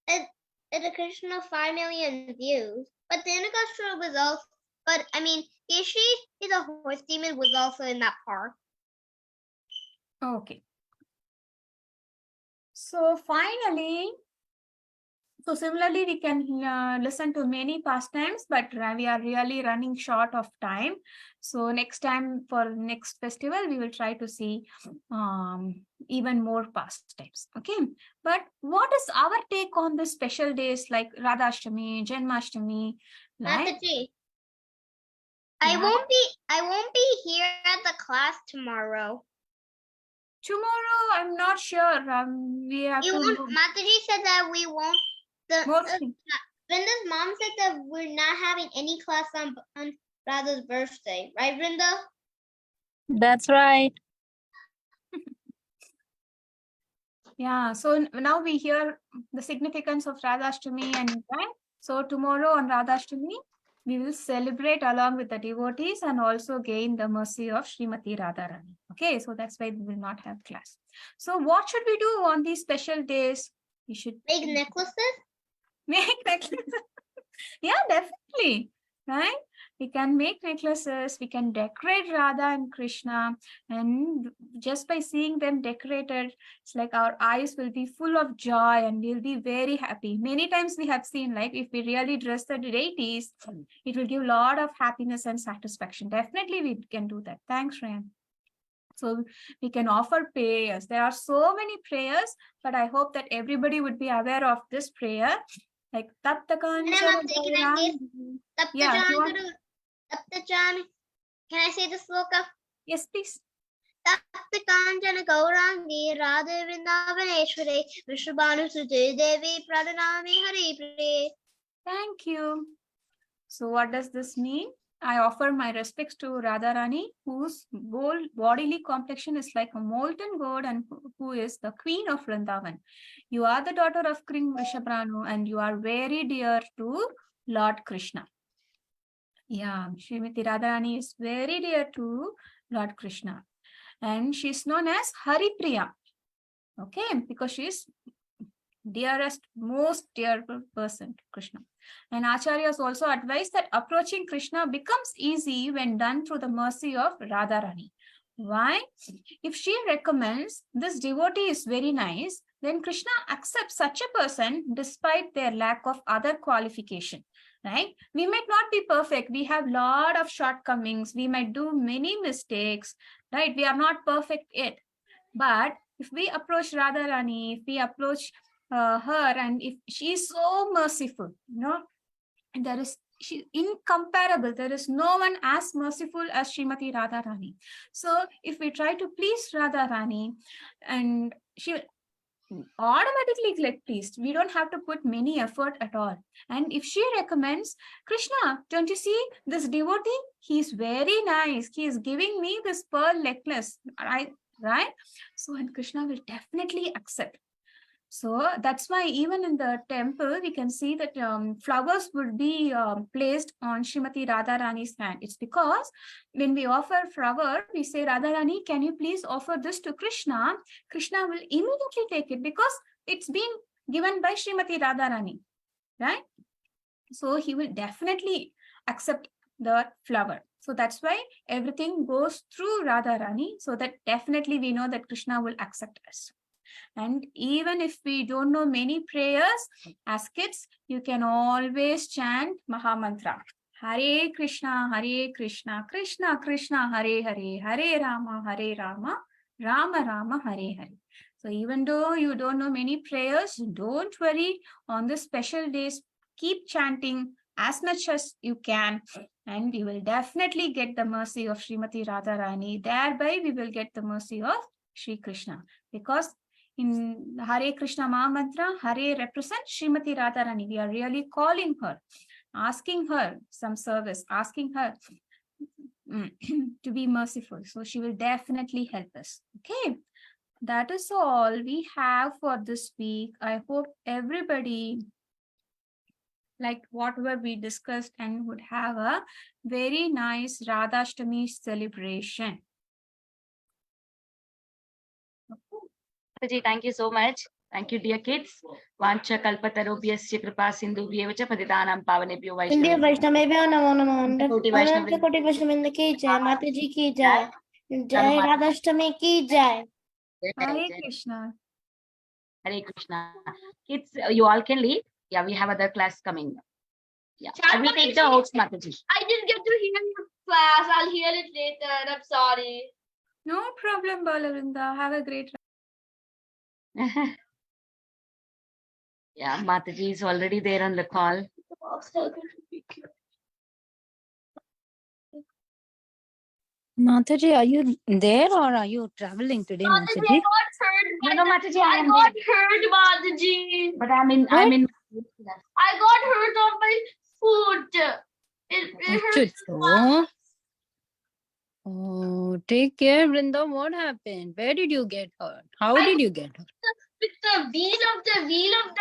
this at a Krishna 5 million views, but the Inagashra was also. But I mean, Kishi is a horse demon was also in that part. Okay. So finally, so similarly, we can listen to many pastimes, but we are really running short of time. So next time for next festival, we will try to see even more pastimes. Okay. But what is our take on the special days like Radhashtami, Janmashtami? Like, Mataji, yeah. I won't be here at the class tomorrow. Tomorrow, I'm not sure. We have You to. won't. Mataji said that we won't. Mostly. Vrinda's mom said that we're not having any class on Radha's birthday, right, Vrinda? That's right. Yeah, so now we hear the significance of Radhashtami, and right? So tomorrow on Radhashtami, we will celebrate along with the devotees and also gain the mercy of Srimati Radharani. Okay, so that's why we will not have class. So what should we do on these special days? We should Make necklaces? make necklaces. Yeah, definitely. Right? We can make necklaces, we can decorate Radha and Krishna, and just by seeing them decorated, it's like our eyes will be full of joy and we'll be very happy. Many times we have seen, like, if we really dress the deities, it will give a lot of happiness and satisfaction. Definitely we can do that. Thanks, Ryan. So we can offer prayers. There are so many prayers, but I hope that everybody would be aware of this prayer. Like Taptakan. Yeah, Taptajan, can I say the sloka? yes, please. Taptakanjana Gaurangi Radha Vrindavaneshware Vishwabhanu Sujay Devi Pradhanami Hari Priye. Thank you. So what does this mean? I offer my respects to Radharani, whose bodily complexion is like a molten gold and who is the queen of Vrindavan. You are the daughter of King Vrishabhanu and you are very dear to Lord Krishna. Yeah, Srimati Radharani is very dear to Lord Krishna. And she's known as Haripriya. Okay, because she is dearest, most dear person to Krishna. And Acharyas also advised that approaching Krishna becomes easy when done through the mercy of Radharani. Why? If she recommends this devotee is very nice, then Krishna accepts such a person despite their lack of other qualification. Right? We might not be perfect. We have a lot of shortcomings. We might do many mistakes. Right? We are not perfect yet. But if we approach Radharani, if we approach her, and if she is so merciful, and she incomparable. There is no one as merciful as Srimati Radharani. So if we try to please Radharani, and she will automatically get pleased. We don't have to put many effort at all. And if she recommends, Krishna, don't you see this devotee? He's very nice. He is giving me this pearl necklace. Right? So, and Krishna will definitely accept. So that's why even in the temple, we can see that flowers would be placed on Srimati Radharani's hand. It's because when we offer flower, we say, Radharani, can you please offer this to Krishna? Krishna will immediately take it because it's been given by Srimati Radharani, right? So he will definitely accept the flower. So that's why everything goes through Radharani, so that definitely we know that Krishna will accept us. And even if we don't know many prayers, as kids, you can always chant Mahamantra. Hare Krishna, Krishna Krishna, Hare Hare, Hare Rama, Rama Rama, Hare Hare. So even though you don't know many prayers, don't worry. On the special days, keep chanting as much as you can, and you will definitely get the mercy of Srimati Radharani. Thereby, we will get the mercy of Sri Krishna, because in Hare Krishna Mahamantra, Hare represents Srimati Radharani. We are really calling her, asking her some service, asking her to be merciful. So she will definitely help us. Okay, that is all we have for this week. I hope everybody liked whatever we discussed and would have a very nice Radhashtami celebration. Mataji, thank you so much. Thank you, dear kids. Vancha kalpatarobhyasya kripa sindhubhyev cha patitanam pavanebhyo India Vaishnavebhyo. Vaishnavebhyo namo namo. Koti Ananta Koti Vaishnavendra ki jai. Mataji ki jai. Jai Radhashtami ki jai. Hare Krishna. Hare Krishna. Kids, you all can leave. Yeah, we have other class coming. Yeah, I will take the host, Mataji. I didn't get to hear your class. I'll hear it later. I'm sorry. No problem, Balavinda. Have a great Yeah, Mataji is already there on the call. Mataji, are you there or are you traveling today, Mataji? I got hurt. You know, Mataji, I got hurt, Mataji. But I'm in. I got hurt on my foot. It hurts so much. Oh, take care, Vrinda. What happened? Where did you get hurt? How did you get hurt? With the wheel of the